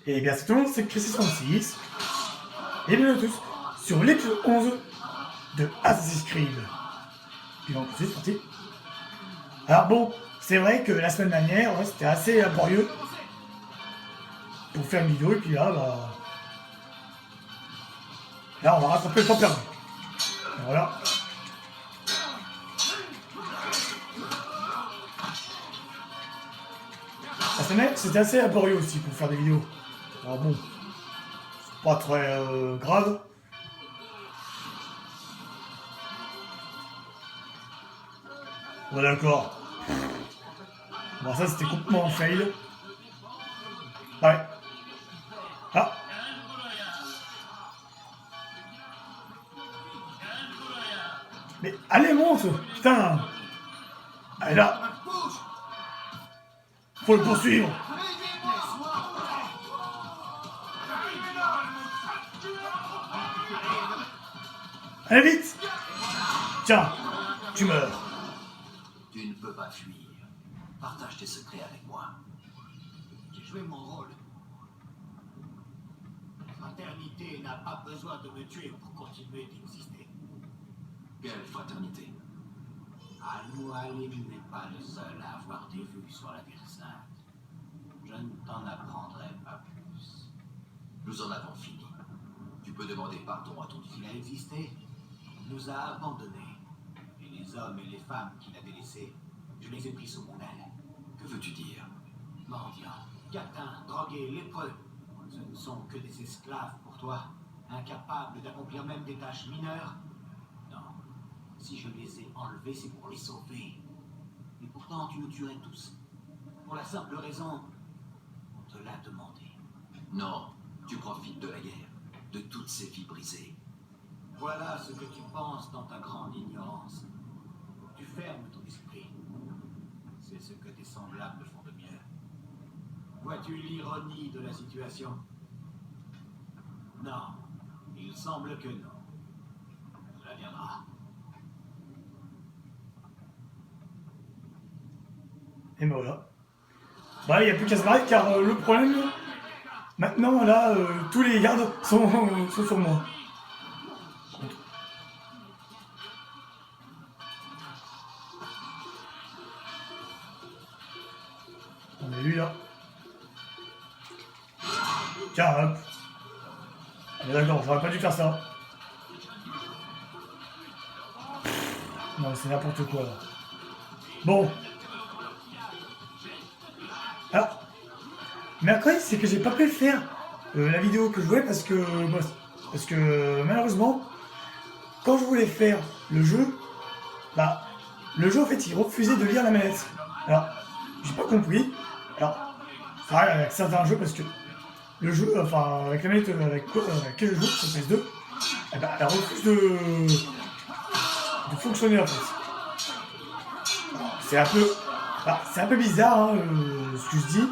Et bien, c'est tout le monde, c'est Crisis 36. Et bienvenue à tous sur l'épisode 11 de Assassin's Creed. Puis donc, c'est parti. Alors bon, c'est vrai que la semaine dernière, ouais, c'était assez laborieux pour faire une vidéo. Et puis là, là, on va rattraper le temps perdu. Et voilà. La semaine, c'était assez laborieux aussi pour faire des vidéos. Alors bon, c'est pas très grave. Bon, d'accord. Bon, ça, c'était complètement un fail. Ouais. Ah. Mais allez, monte. Putain. Allez, là. Faut le poursuivre. Allez, vite. Tiens, tu meurs. Tu ne peux pas fuir. Partage tes secrets avec moi. J'ai joué mon rôle. La fraternité n'a pas besoin de me tuer pour continuer d'exister. Quelle fraternité? Al-Mualim n'est pas le seul à avoir des vues sur la Terre Sainte. Je ne t'en apprendrai pas plus. Nous en avons fini. Tu peux demander pardon à ton fils. Il a existé. Il nous a abandonnés. Et les hommes et les femmes qu'il a délaissés, je les ai pris sous mon aile. Que veux-tu dire? Mendiants, catins, drogués, lépreux. Ce ne sont que des esclaves pour toi, incapables d'accomplir même des tâches mineures. Non, si je les ai enlevés, c'est pour les sauver. Et pourtant, tu nous tuerais tous. Pour la simple raison, on te l'a demandé. Non, tu profites de la guerre, de toutes ces vies brisées. Voilà ce que tu penses dans ta grande ignorance. Tu fermes ton esprit. C'est ce que tes semblables font de mieux. Vois-tu l'ironie de la situation? Non, il semble que non. Cela viendra. Et ben voilà. Bah, il n'y a plus qu'à se barrer car le problème, maintenant, là, tous les gardes sont sur moi. On est lui là. Tiens, hop. Mais d'accord, j'aurais pas dû faire ça. Non, c'est n'importe quoi là. Bon. Alors, mercredi, c'est que j'ai pas pu le faire la vidéo que je voulais parce que malheureusement, quand je voulais faire le jeu, bah, le jeu en fait il refusait de lire la manette. Alors, j'ai pas compris. Alors, ça arrive avec certains jeux parce que le jeu, enfin, avec la manette avec laquelle je joue sur PS2, eh ben, elle refuse de fonctionner en fait. C'est un peu, c'est un peu bizarre hein, ce que je dis,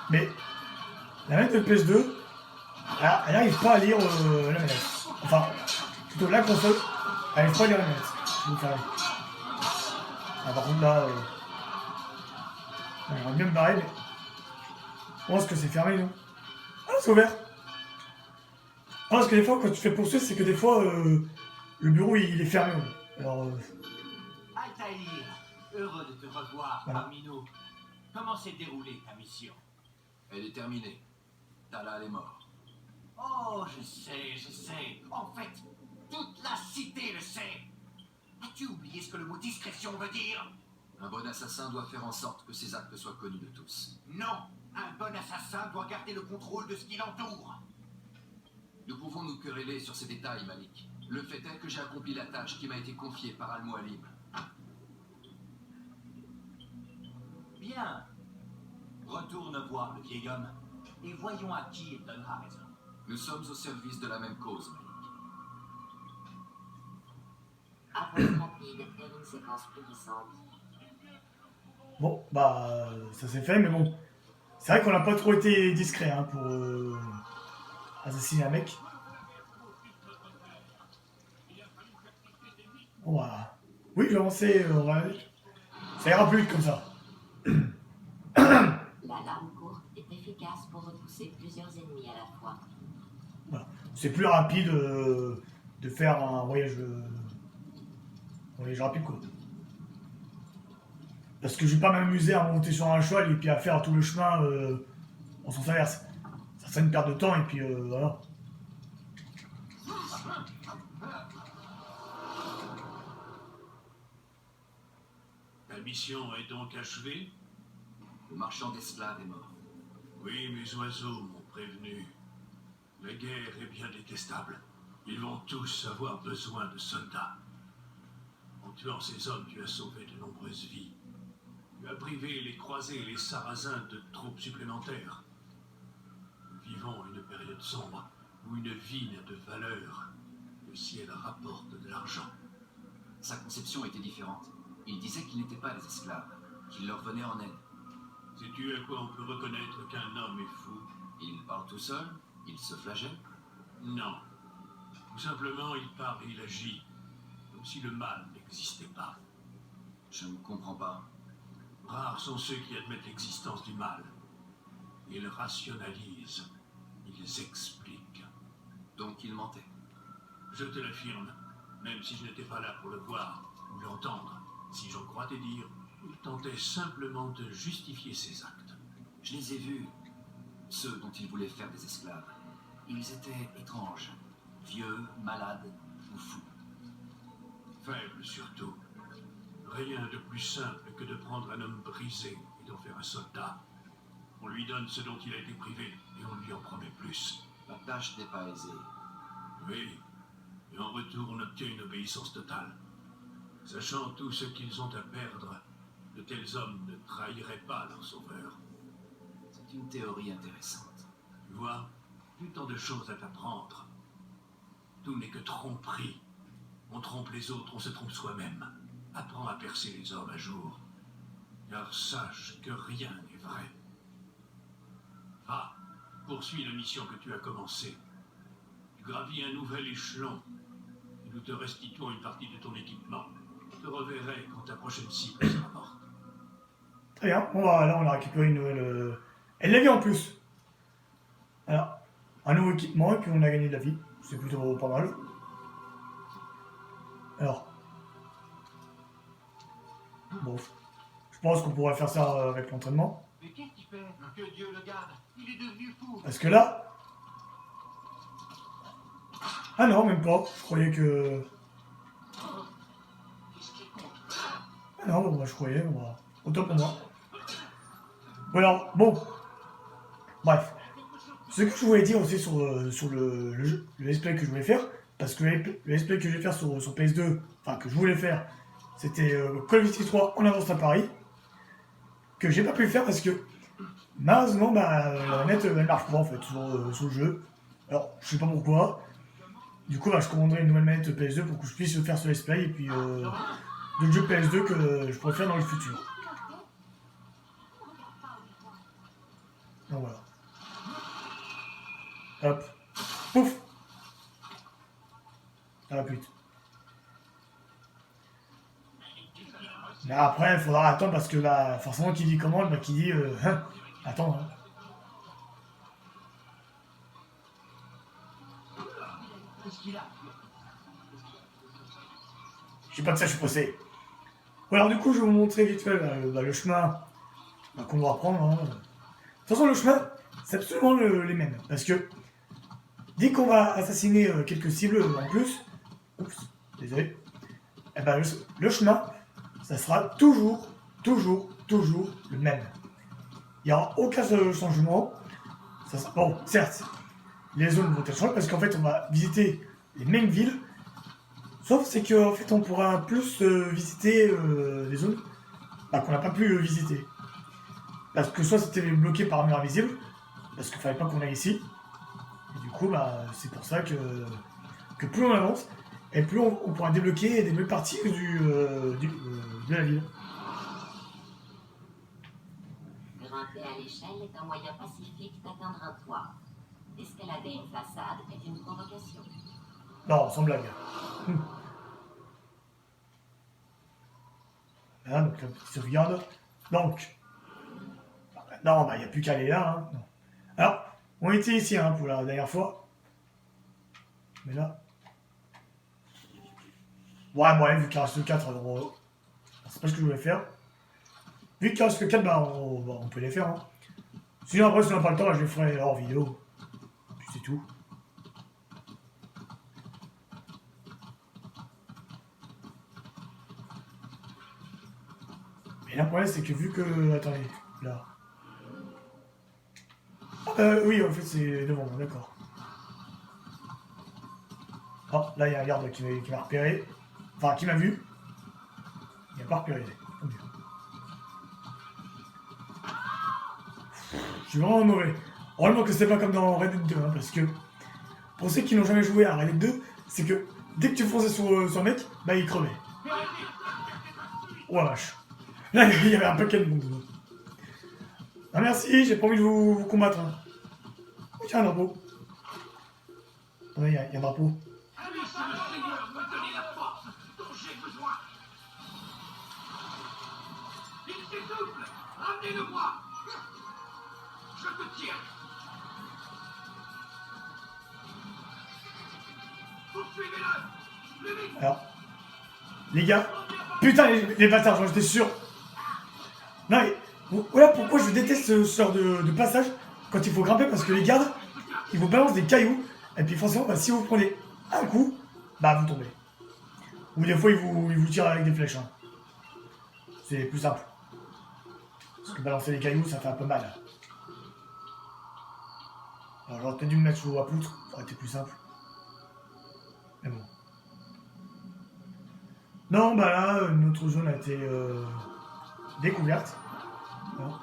mais la manette de PS2, elle n'arrive pas à lire la manette. Enfin, plutôt la console, elle n'arrive pas à lire la manette. Je vous le ferai. Ah, par contre là, j'aimerais bien me barrer, mais je pense que c'est fermé, non? Ah, c'est ouvert. Ah, parce que des fois, quand tu fais poursuivre, c'est que des fois, le bureau il est fermé. Ouais. Alors, Altaïr, heureux de te revoir voilà. parmi nous. Comment s'est déroulée ta mission? Elle est terminée. Talal est mort. Oh, je sais. En fait, toute la cité le sait. As-tu oublié ce que le mot discrétion veut dire? Un bon assassin doit faire en sorte que ses actes soient connus de tous. Non, un bon assassin doit garder le contrôle de ce qui l'entoure. Nous pouvons nous quereller sur ces détails, Malik. Le fait est que j'ai accompli la tâche qui m'a été confiée par Al-Mualim. Bien. Retourne voir le vieil homme et voyons à qui il donnera raison. Nous sommes au service de la même cause, Malik. Approche rapide vers une séquence plus récente. Bon, bah, ça s'est fait, mais bon. C'est vrai qu'on n'a pas trop été discret hein, pour assassiner un mec. Bon, bah. Oui, je vais avancer. Ça ira plus vite comme ça. L'alarme courte est effective. efficace pour repousser plusieurs ennemis à la fois. Voilà. C'est plus rapide de faire un voyage rapide, quoi. Parce que je vais pas m'amuser à monter sur un cheval et puis à faire tout le chemin en sens inverse. Ça serait une perte de temps et puis voilà. La mission est donc achevée? Le marchand d'esclaves est mort. Oui, mes oiseaux m'ont prévenu. La guerre est bien détestable. Ils vont tous avoir besoin de soldats. En tuant ces hommes, tu as sauvé de nombreuses vies. Tu as privé les croisés et les sarrasins de troupes supplémentaires. Nous vivons une période sombre où une vie n'a de valeur que si elle rapporte de l'argent. Sa conception était différente. Il disait qu'ils n'étaient pas des esclaves, qu'il leur venait en aide. Sais-tu à quoi on peut reconnaître qu'un homme est fou? Il parle tout seul, il se flagelle. Non. Tout simplement, il parle et il agit comme si le mal n'existait pas. Je ne comprends pas. Rares sont ceux qui admettent l'existence du mal. Ils rationalisent, ils expliquent. Donc il mentait. Je te l'affirme, même si je n'étais pas là pour le voir ou l'entendre, si j'en crois te dire, il tentait simplement de justifier ses actes. Je les ai vus, ceux dont il voulait faire des esclaves. Ils étaient étranges, vieux, malades ou fous. Faibles surtout. Rien de plus simple que de prendre un homme brisé et d'en faire un soldat. On lui donne ce dont il a été privé et on lui en promet plus. La tâche n'est pas aisée. Oui, et en retour on obtient une obéissance totale. Sachant tout ce qu'ils ont à perdre, de tels hommes ne trahiraient pas leur sauveur. C'est une théorie intéressante. Tu vois, plus tant de choses à t'apprendre. Tout n'est que tromperie. On trompe les autres, on se trompe soi-même. Apprends à percer les hommes à jour. Car sache que rien n'est vrai. Va, poursuis la mission que tu as commencée. Tu gravis un nouvel échelon. Et nous te restituons une partie de ton équipement. Je te reverrai quand ta prochaine cible sera morte. Très bien. Bon, bah, là, on a récupéré une nouvelle. Elle l'a vu en plus. Alors, un nouveau équipement et puis on a gagné de la vie. C'est plutôt pas mal. Alors. Bon. Je pense qu'on pourrait faire ça avec l'entraînement. Mais qu'est-ce qu'il fait? Que Dieu le garde. Il est devenu fou. Parce que là. Ah non, même pas. Je croyais que. Ah non, bon, moi je croyais. Bon, autant pour moi. Voilà, bon. Bref. Ce que je voulais dire aussi sur le let's play que je voulais faire, parce que le let's play que je vais faire sur PS2, enfin que je voulais faire, c'était Call of Duty 3 en avance à Paris, que j'ai pas pu le faire parce que malheureusement bah, la manette elle marche pas en fait sur le jeu. Alors je sais pas pourquoi. Du coup bah, je commanderai une nouvelle manette PS2 pour que je puisse faire ce let's play et puis d'autres jeux PS2 que je pourrais faire dans le futur. Donc voilà. Hop. Pouf. À la pute. Mais après, il faudra attendre parce que bah, forcément, qui dit commande, bah, qui dit hein, attends. Hein. Je sais pas de ça, je suis pressé. Bon, alors, du coup, je vais vous montrer vite fait le chemin qu'on doit prendre. Hein. De toute façon, le chemin, c'est absolument les mêmes. Parce que dès qu'on va assassiner quelques cibles en plus, oups, désolé, et ben le chemin, ça sera toujours le même. Il n'y aura aucun changement. Ça sera, bon, certes, les zones vont être changées parce qu'en fait, on va visiter les mêmes villes. Sauf c'est qu'en fait, on pourra plus visiter des zones bah, qu'on n'a pas pu visiter. Parce que soit c'était bloqué par un mur invisible, parce qu'il fallait pas qu'on aille ici. Et du coup, bah, c'est pour ça que plus on avance, et plus on pourra débloquer des nouvelles parties de la ville. Grimper à l'échelle est un moyen pacifique d'atteindre un toit. Escalader une façade est une provocation. Non, sans blague. Voilà, donc la petite sauvegarde. Donc, non, bah, il n'y a plus qu'à aller là. Hein. Alors, on était ici hein, pour la dernière fois. Mais là... Ouais, bon, allez, vu qu'il reste que 4, alors... c'est pas ce que je voulais faire. Vu qu'il reste que 4, bah, on peut les faire. Hein. Sinon, après, si on n'a pas le temps, bah, je les ferai hors vidéo. Puis c'est tout. Mais là, le problème, c'est que vu que... Attendez, là... oui, en fait, c'est devant moi, d'accord. Oh, là, il y a un garde qui m'a repéré. Enfin, qui m'a vu. Il n'a pas repéré. Oh, bien. Je suis vraiment mauvais. Heureusement que c'est pas comme dans Red Dead 2, hein, parce que... Pour ceux qui n'ont jamais joué à Red Dead 2, c'est que dès que tu fonçais sur le mec, bah il crevait. Oh la vache. Là, il y avait un paquet de monde. Ah merci, j'ai pas envie de vous combattre. Hein. Oh, tiens, un drapeau. Ouais, il y a un drapeau. Ramenez-le-moi. Je te tiens. Poursuivez-le. Plus vite. Alors, les gars, putain les bâtards, j'en étais sûr. Non mais, voilà pourquoi je déteste ce genre de passage quand il faut grimper, parce que les gardes, ils vous balancent des cailloux, et puis forcément, bah, si vous prenez un coup, bah vous tombez. Ou des fois, ils vous tirent avec des flèches. Hein. C'est plus simple. Parce que balancer les cailloux, ça fait un peu mal. Alors j'aurais peut-être dû me mettre sous la poutre, ça aurait été plus simple. Mais bon. Non, bah là, notre zone a été découverte. Non.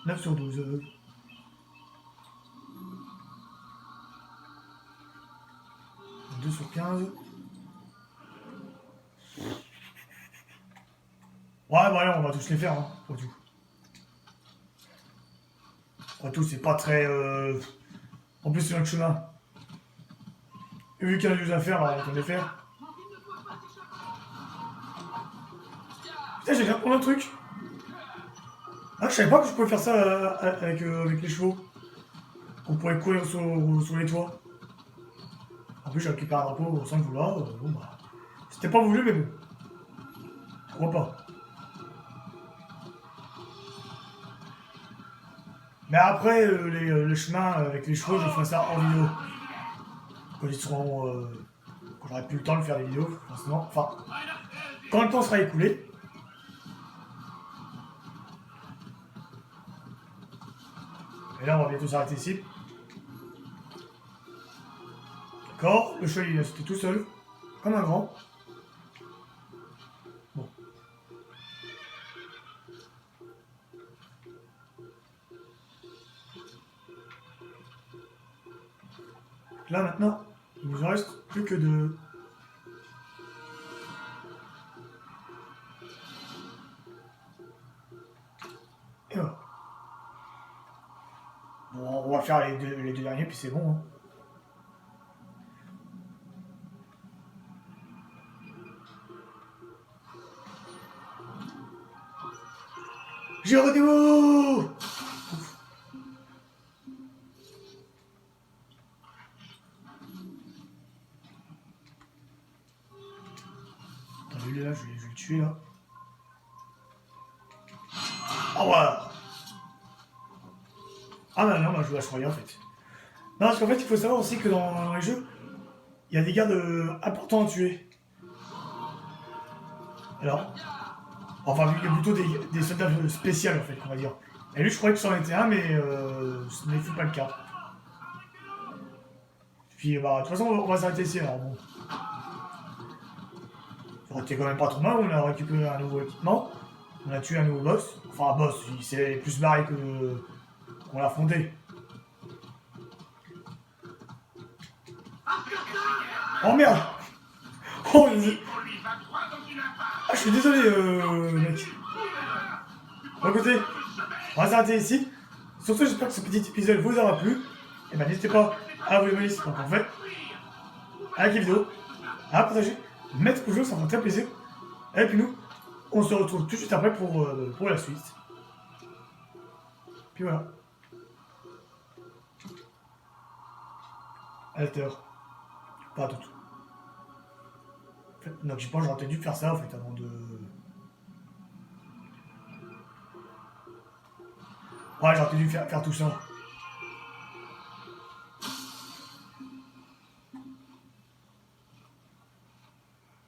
« 9 sur 12. 2 sur 15. Ouais, bah là, on va tous les faire, hein, pour tout. Pour tout, c'est pas très... En plus, c'est notre chemin. Et vu qu'il y en a 2 à faire, bah, on va les faire. Putain, j'ai bien prendre un truc. Ah, je savais pas que je pouvais faire ça avec les chevaux. On pourrait courir sur les toits. En plus, j'ai récupéré un drapeau sans le vouloir. Bon, bah... C'était pas voulu, mais bon. Pourquoi pas. Mais après, les chemins avec les chevaux, je ferai ça en vidéo. Quand ils seront... quand j'aurai plus le temps de faire des vidéos, forcément. Enfin, quand le temps sera écoulé. Et là, on va bientôt s'arrêter ici. D'accord, le cheval il resté tout seul, comme un grand. Bon. Là maintenant, il nous en reste plus que 2. Et voilà. Bon, on va faire les deux derniers, puis c'est bon. Hein. J'ai rendez-vous. Attends, lui là, je vais le tuer là. Ah ouais. Ah bah non, bah, je croyais en fait. Non, parce qu'en fait, il faut savoir aussi que dans les jeux, il y a des gardes importants à tuer. Alors, enfin, il y a plutôt des soldats spéciaux en fait, on va dire. Et lui, je croyais que c'en était un, mais ce n'est pas le cas. Puis, bah, de toute façon, on va s'arrêter ici, alors bon. Ça aurait été quand même pas trop mal, on a récupéré un nouveau équipement. On a tué un nouveau boss. Enfin, un boss, il s'est plus barré qu'on l'a affronté. Oh merde! Oh, ah, je suis désolé, mec. Bon, écoutez, on va s'arrêter ici. Surtout, j'espère que ce petit épisode vous aura plu. Et ben, n'hésitez pas à vous abonner si c'est pas encore fait. À liker la vidéo, à partager, mettre au jeu, ça me fait très plaisir. Et puis nous, On se retrouve tout de suite après pour la suite. Puis voilà. Alter. Pas du tout. En fait, donc je pense que j'aurais peut-être dû faire ça en fait avant de... Ouais, j'aurais peut-être dû faire tout ça.